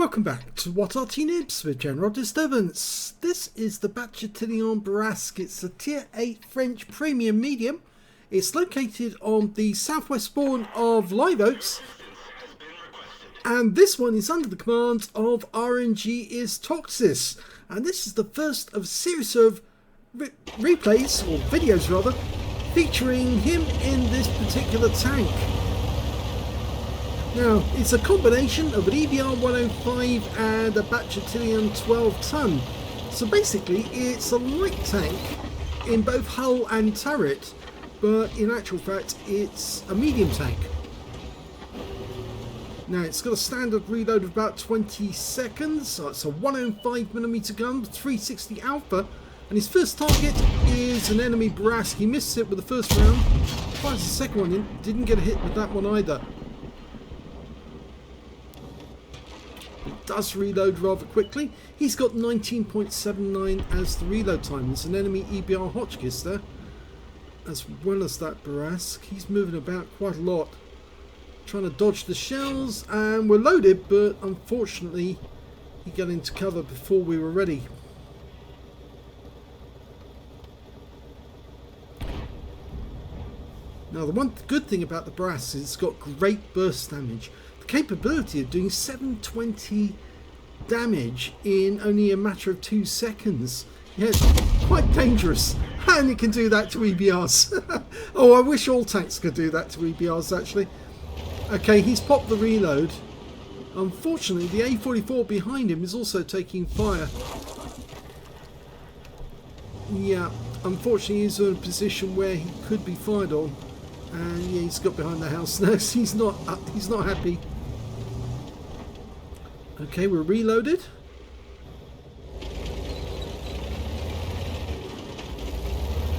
Welcome back to What Arty Noobs with General Disturbance. This is the Bat Châtillon Bourrasque. It's a Tier 8 French Premium Medium. It's located on the southwest spawn of Live Oaks. And this one is under the command of RNG is Toxis. And this is the first of a series of replays, or videos rather, featuring him in this particular tank. Now, it's a combination of an EBR 105 and a Bat Châtillon 12 ton. So basically, it's a light tank in both hull and turret, but in actual fact, it's a medium tank. Now, it's got a standard reload of about 20 seconds. So it's a 105mm gun with 360 alpha. And his first target is an enemy Bourrasque. He missed it with the first round. Fires the second one in. Didn't get a hit with that one either. Does reload rather quickly. He's got 19.79 as the reload time. There's an enemy EBR Hotchkiss there, as well as that Bourrasque. He's moving about quite a lot, trying to dodge the shells, and we're loaded, but unfortunately he got into cover before we were ready. Now, the one good thing about the Bourrasque is it's got great burst damage. Capability of doing 720 damage in only a matter of 2 seconds. Yeah, it's quite dangerous, and it can do that to EBRs. Oh, I wish all tanks could do that to EBRs actually. Okay, he's popped the reload. Unfortunately, the A44 behind him is also taking fire. Yeah, unfortunately he's in a position where he could be fired on, and yeah, he's got behind the house now. He's not happy. Okay, we're reloaded.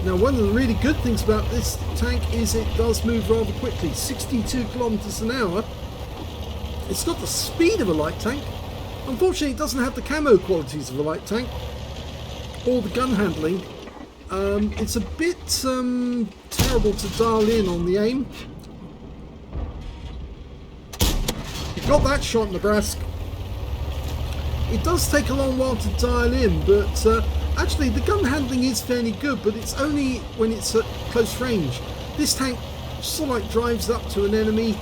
Now, one of the really good things about this tank is it does move rather quickly, 62 kilometers an hour. It's got the speed of a light tank. Unfortunately, it doesn't have the camo qualities of a light tank or the gun handling. It's a bit terrible to dial in on the aim. You've got that shot in the Bourrasque. It does take a long while to dial in, but actually the gun handling is fairly good, but it's only when it's at close range. This tank sort of like drives up to an enemy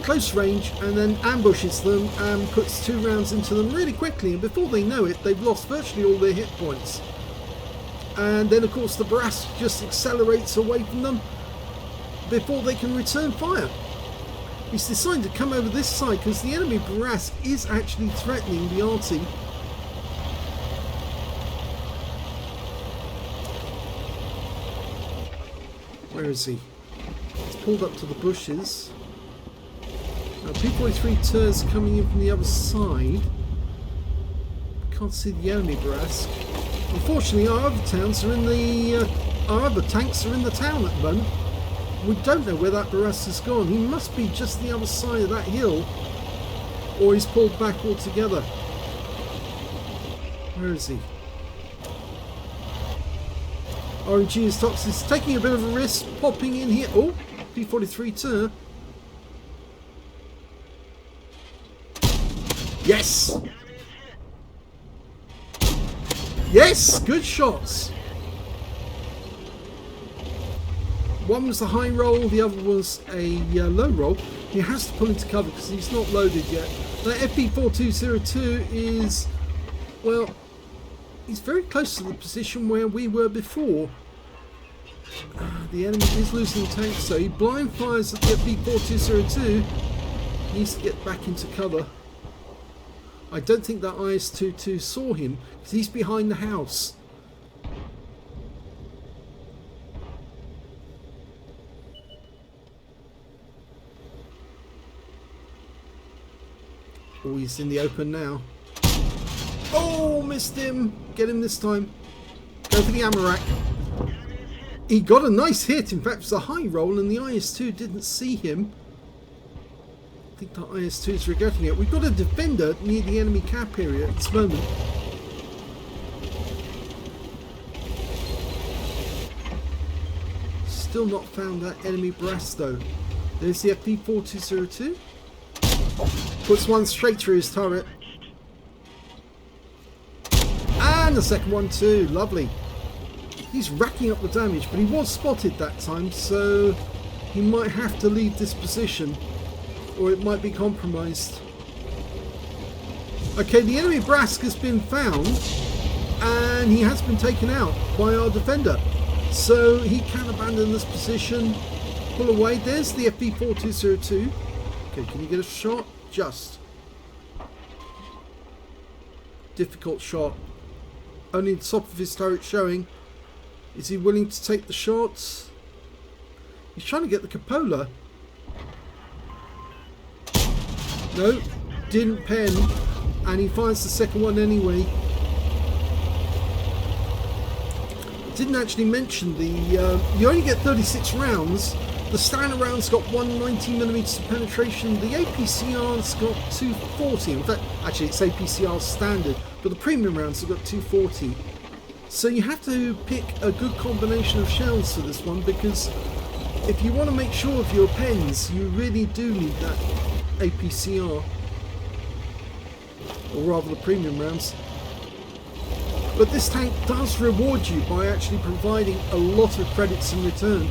close range and then ambushes them and puts 2 rounds into them really quickly, and before they know it, they've lost virtually all their hit points. And then of course the Bourrasque just accelerates away from them before they can return fire. He's decided to come over this side because the enemy Bourrasque is actually threatening the Arty. Where is he? He's pulled up to the bushes. Now, P43 turrets coming in from the other side. Can't see the enemy Bourrasque. Unfortunately, our other tanks are in the town at the moment. We don't know where that Bourrasque has gone. He must be just the other side of that hill, or he's pulled back altogether. Where is he? RNG is Toxis taking a bit of a risk, popping in here. Oh, P43 turn. Yes! Yes! Good shots! One was a high roll, the other was a low roll. He has to pull into cover because he's not loaded yet. That FP4202 is, well, he's very close to the position where we were before. The enemy is losing tanks, so he blind fires at the FP4202. He needs to get back into cover. I don't think that IS-22 saw him because he's behind the house. Oh, he's in the open now. Oh, missed him. Get him this time. Go for the ammo rack. He got a nice hit. In fact, it was a high roll and the IS-2 didn't see him. I think the IS-2 is regretting it. We've got a defender near the enemy cap area at this moment. Still not found that enemy Bourrasque though. There's the FP4202. Puts one straight through his turret. And the second one too. Lovely. He's racking up the damage, but he was spotted that time, so he might have to leave this position, or it might be compromised. Okay, the enemy Bourrasque has been found, and he has been taken out by our defender. So he can abandon this position, pull away. There's the FB4202. Okay, can you get a shot? Just. Difficult shot. Only the top of his turret showing. Is he willing to take the shots? He's trying to get the cupola. No, didn't pen. And he finds the second one anyway. Didn't actually mention the... you only get 36 rounds. The standard rounds got 190mm of penetration. The APCR's got 240. In fact, actually it's APCR standard. But the premium rounds have got 240. So you have to pick a good combination of shells for this one, because if you want to make sure of your pens, you really do need that APCR. Or rather the premium rounds. But this tank does reward you by actually providing a lot of credits in return.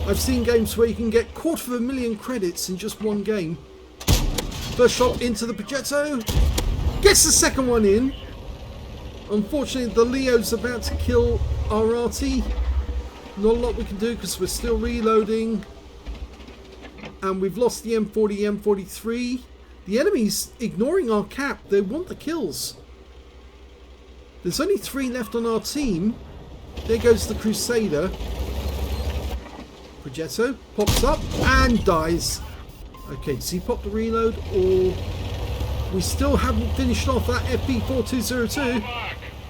I've seen games where you can get 250,000 credits in just one game. First shot into the Progetto. Gets the second one in. Unfortunately, the Leo's about to kill our Arty. Not a lot we can do because we're still reloading. And we've lost the M40, M43. The enemy's ignoring our cap. They want the kills. There's only 3 left on our team. There goes the Crusader. Progetto pops up and dies. Okay, does he pop the reload, or we still haven't finished off that FB4202?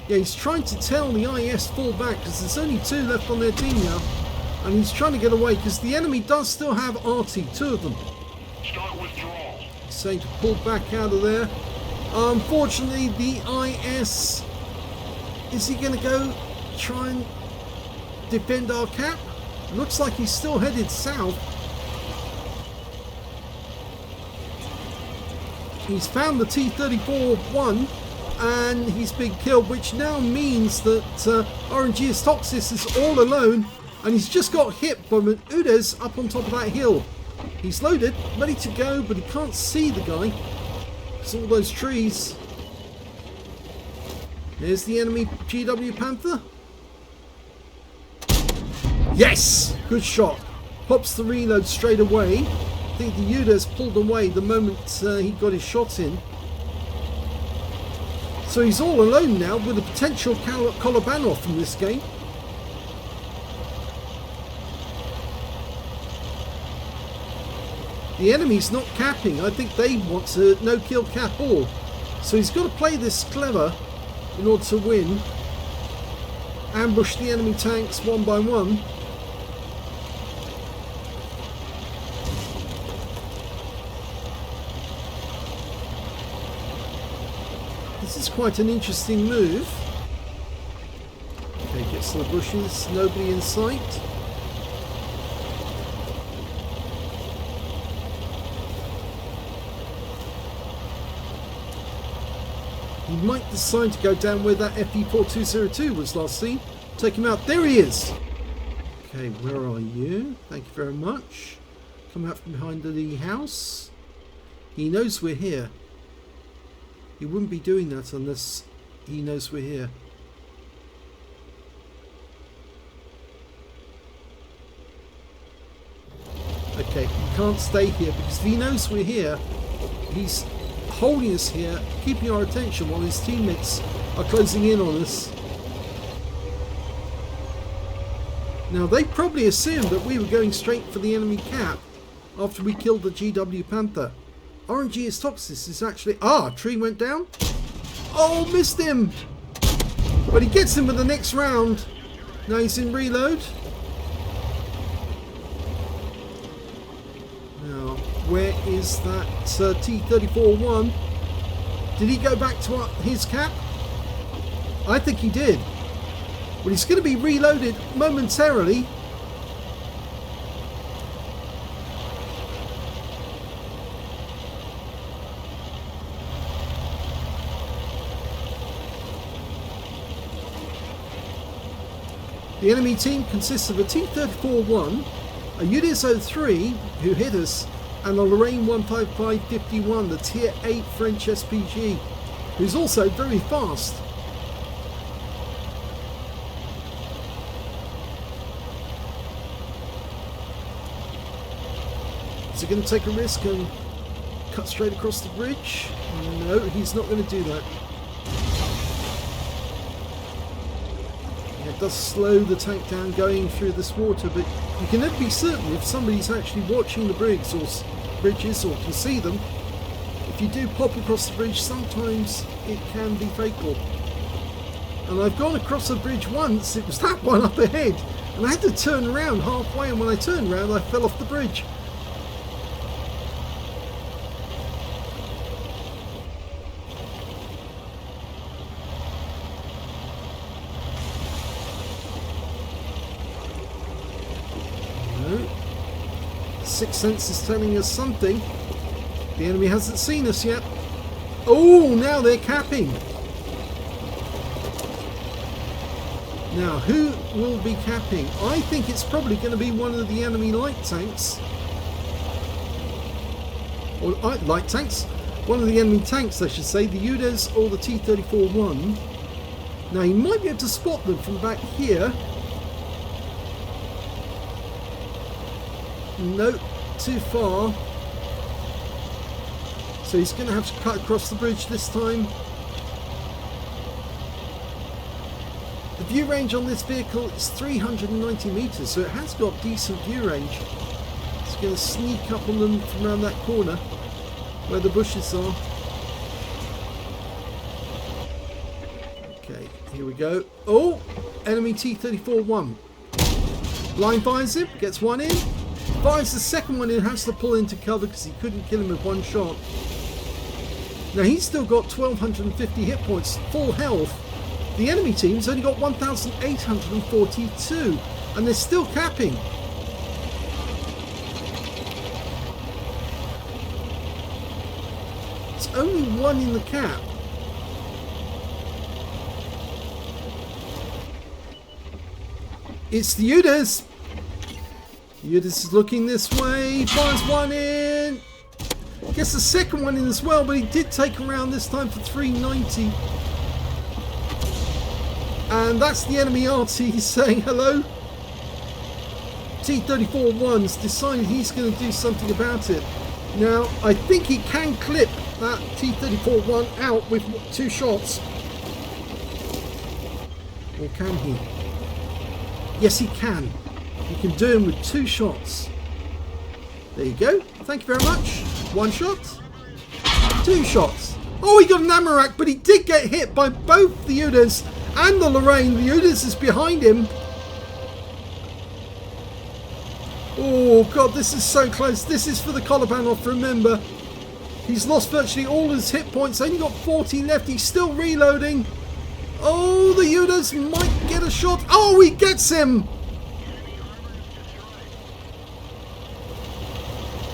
Yeah, he's trying to tell the IS fall back because there's only 2 left on their team now. And he's trying to get away because the enemy does still have Arty, 2 of them. Start withdrawal. He's saying to pull back out of there. Unfortunately, the IS... Is he going to go try and defend our cap? Looks like he's still headed south. He's found the T-34-1 and he's been killed, which now means that RNG's Toxis is all alone, and he's just got hit by an Udes up on top of that hill. He's loaded, ready to go, but he can't see the guy. It's all those trees. There's the enemy GW Panther. Yes! Good shot. Pops the reload straight away. I think the Udes pulled away the moment he got his shot in. So he's all alone now with a potential Kolobanov in this game. The enemy's not capping. I think they want to no-kill cap all. So he's got to play this clever in order to win. Ambush the enemy tanks one by one. This is quite an interesting move. Okay, gets to the bushes, nobody in sight. He might decide to go down where that FE4202 was last seen. Take him out. There he is! Okay, where are you? Thank you very much. Come out from behind the house. He knows we're here. He wouldn't be doing that unless he knows we're here. Okay, he can't stay here because if he knows we're here, he's holding us here, keeping our attention while his teammates are closing in on us. Now they probably assumed that we were going straight for the enemy cap after we killed the GW Panther. RNG is Toxis is actually... Ah, tree went down. Oh, missed him. But he gets him with the next round. Now he's in reload. Now, where is that T-34-1? Did he go back to his cap? I think he did. But he's going to be reloaded momentarily. The enemy team consists of a T-34-1, a UDIS-03 who hit us, and a Lorraine 15551, the Tier 8 French SPG, who's also very fast. Is he going to take a risk and cut straight across the bridge? No, he's not going to do that. Yeah, it does slow the tank down going through this water, but you can never be certain if somebody's actually watching the bridges or can see them. If you do pop across the bridge, sometimes it can be fatal. And I've gone across a bridge once, it was that one up ahead, and I had to turn around halfway, and when I turned around I fell off the bridge. Sixth sense is telling us something. The enemy hasn't seen us yet. Oh, now they're capping. Now, who will be capping? I think it's probably going to be one of the enemy light tanks. Or light tanks. One of the enemy tanks, I should say. The UDIS or the T-34-1. Now, he might be able to spot them from back here. No, too far. So he's going to have to cut across the bridge this time. The view range on this vehicle is 390 meters, so it has got decent view range. It's going to sneak up on them from around that corner where the bushes are. Okay, here we go. Oh, enemy T-34-1. Blind fires him, gets one in. Fires the second one in, has to pull into cover because he couldn't kill him with one shot. Now he's still got 1250 hit points, full health. The enemy team's only got 1842 and they're still capping. It's only one in the cap. It's the UDIS. UDIS is looking this way, fires one in. Gets the second one in as well, but he did take around this time for 390. And that's the enemy Arty. He's saying hello. T-34-1's decided he's going to do something about it. Now, I think he can clip that T-34-1 out with 2 shots. Or can he? Yes, he can. You can do him with 2 shots. There you go. Thank you very much. 1 shot. 2 shots. Oh, he got an ammo rack, but he did get hit by both the UDIS and the Lorraine. The UDIS is behind him. Oh, God, this is so close. This is for the Kolobanov, remember. He's lost virtually all his hit points. Only got 40 left. He's still reloading. Oh, the UDIS might get a shot. Oh, he gets him.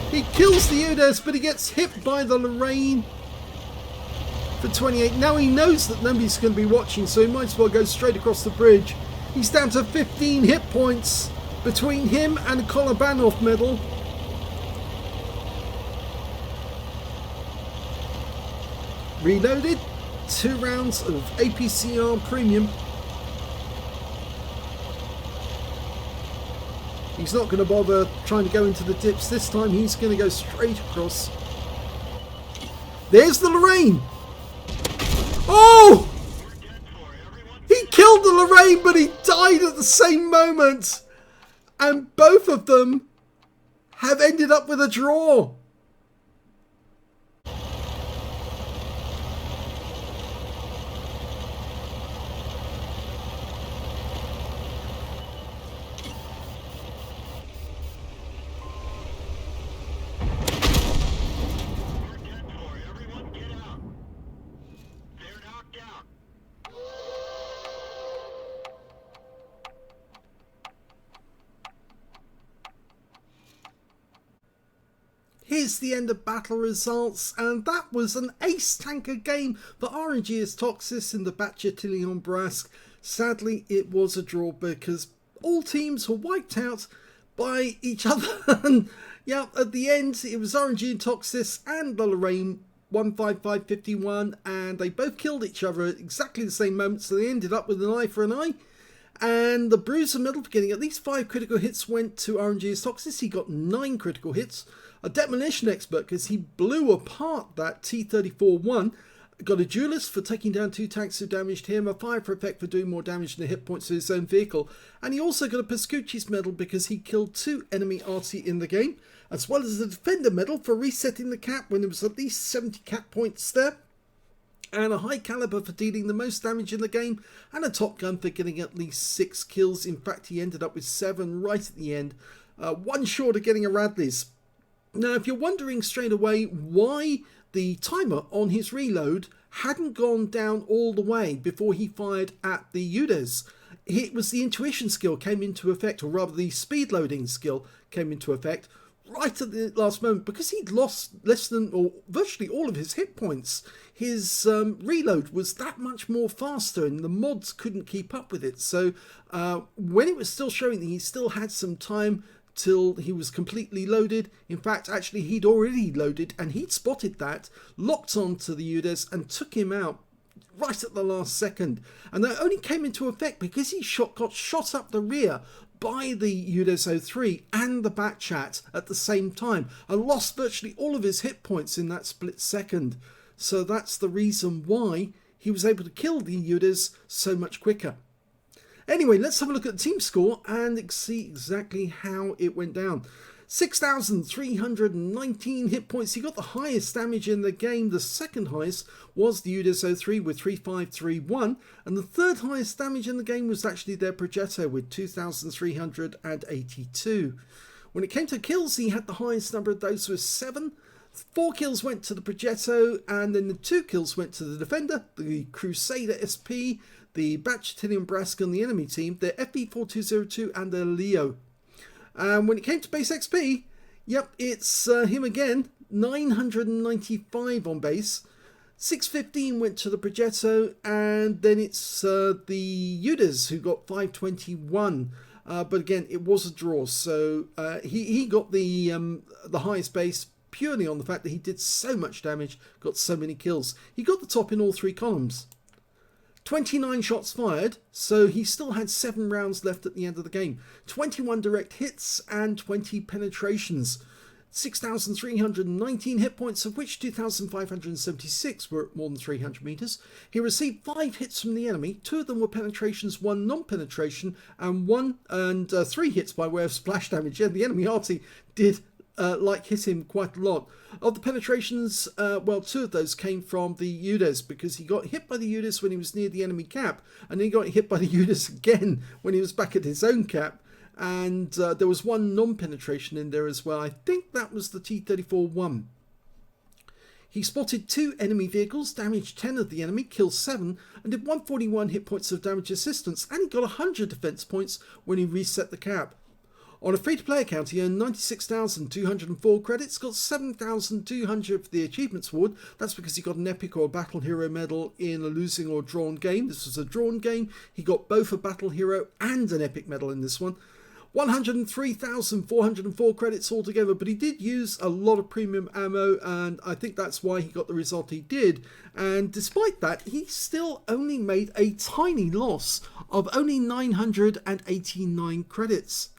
He kills the UDIS, but he gets hit by the Lorraine for 28. Now he knows that nobody's going to be watching, so he might as well go straight across the bridge. He's down to 15 hit points between him and a Kolobanov medal. Reloaded. 2 rounds of APCR premium. He's not going to bother trying to go into the dips this time. He's going to go straight across. There's the Lorraine. Oh! He killed the Lorraine, but he died at the same moment. And both of them have ended up with a draw. Here's the end of battle results, and that was an ace tanker game for RNG as Toxis in the Bat Châtillon Bourrasque. Sadly, it was a draw because all teams were wiped out by each other. And yeah, at the end, it was RNG and Toxis and the Lorraine 15551, and they both killed each other at exactly the same moment, so they ended up with an eye for an eye. And the Bruiser medal for getting at least 5 critical hits went to RNG's Toxis. He got 9 critical hits. A demolition expert, because he blew apart that T-34-1. Got a duelist for taking down 2 tanks who damaged him. A fire for effect for doing more damage than the hit points to his own vehicle. And he also got a Pascucci's medal because he killed 2 enemy Arty in the game. As well as a Defender medal for resetting the cap when there was at least 70 cap points there. And a high caliber for dealing the most damage in the game, and a Top Gun for getting at least 6 kills. In fact, he ended up with 7 right at the end, 1 short of getting a Radley's. Now, if you're wondering straight away why the timer on his reload hadn't gone down all the way before he fired at the UDES, it was the intuition skill came into effect, or rather the speed loading skill came into effect right at the last moment, because he'd lost less than, or virtually all of his hit points. His reload was that much more faster and the mods couldn't keep up with it. So when it was still showing that he still had some time till he was completely loaded, in fact actually he'd already loaded and he'd spotted that, locked onto the UDES and took him out right at the last second. And that only came into effect because he got shot up the rear by the UDES 03 and the Bat Chat at the same time, and lost virtually all of his hit points in that split second. So that's the reason why he was able to kill the UDES so much quicker. Anyway, let's have a look at the team score and see exactly how it went down. 6,319 hit points. He got the highest damage in the game. The second highest was the UDES 03 with 3,531. And the third highest damage in the game was actually their Progetto with 2,382. When it came to kills, he had the highest number of those with 7. 4 kills went to the Progetto, and then the 2 kills went to the Defender, the Crusader SP, the Bat Châtillon Bourrasque on the enemy team, the FB4202 and the Leo. And when it came to base XP, yep, it's him again, 995 on base, 615 went to the Progetto, and then it's the UDES who got 521. But again, it was a draw, so he got the highest base purely on the fact that he did so much damage, got so many kills. He got the top in all 3 columns. 29 shots fired, so he still had 7 rounds left at the end of the game. 21 direct hits and 20 penetrations. 6,319 hit points, of which 2,576 were at more than 300 meters. He received 5 hits from the enemy. 2 of them were penetrations, 1 non-penetration, and 3 hits by way of splash damage. Yeah, the enemy Arty did hit him quite a lot. Of the penetrations, well, 2 of those came from the UDES, because he got hit by the UDES when he was near the enemy cap, and then he got hit by the UDES again when he was back at his own cap. And there was 1 non-penetration in there as well. I think that was the T-34-1. He spotted 2 enemy vehicles, damaged 10 of the enemy, killed 7, and did 141 hit points of damage assistance, and he got 100 defense points when he reset the cap. On a free-to-play account, he earned 96,204 credits, got 7,200 for the Achievements Award. That's because he got an Epic or a Battle Hero medal in a losing or drawn game. This was a drawn game. He got both a Battle Hero and an Epic medal in this one. 103,404 credits altogether, but he did use a lot of premium ammo, and I think that's why he got the result he did. And despite that, he still only made a tiny loss of only 989 credits.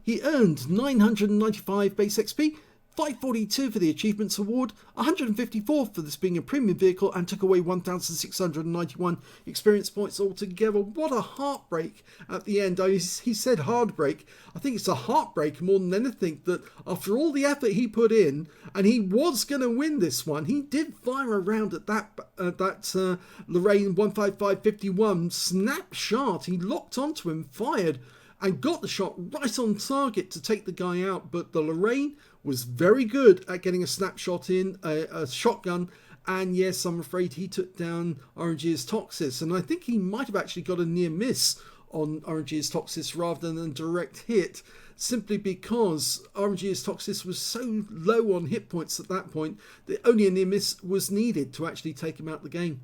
He earned 995 base XP, 542 for the Achievements Award, 154 for this being a premium vehicle, and took away 1,691 experience points altogether. What a heartbreak at the end. He said heartbreak. I think it's a heartbreak more than anything that after all the effort he put in, and he was going to win this one, he did fire a round at that Lorraine 15551 snap shot. He locked onto him, fired, and got the shot right on target to take the guy out. But the Lorraine was very good at getting a snapshot in, a shotgun, and yes, I'm afraid he took down RNG's Toxis, and I think he might have actually got a near miss on RNG's Toxis rather than a direct hit, simply because RNG's Toxis was so low on hit points at that point that only a near miss was needed to actually take him out of the game.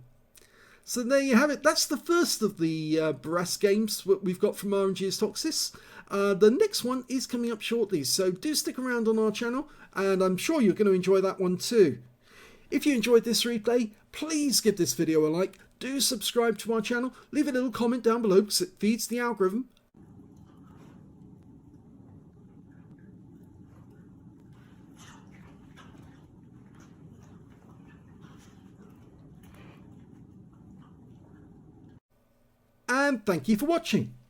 So there you have it. That's the first of the Bourrasque games that we've got from RNG's Toxis. The next one is coming up shortly, so do stick around on our channel, and I'm sure you're going to enjoy that one too. If you enjoyed this replay, please give this video a like, do subscribe to our channel, leave a little comment down below because it feeds the algorithm. And thank you for watching.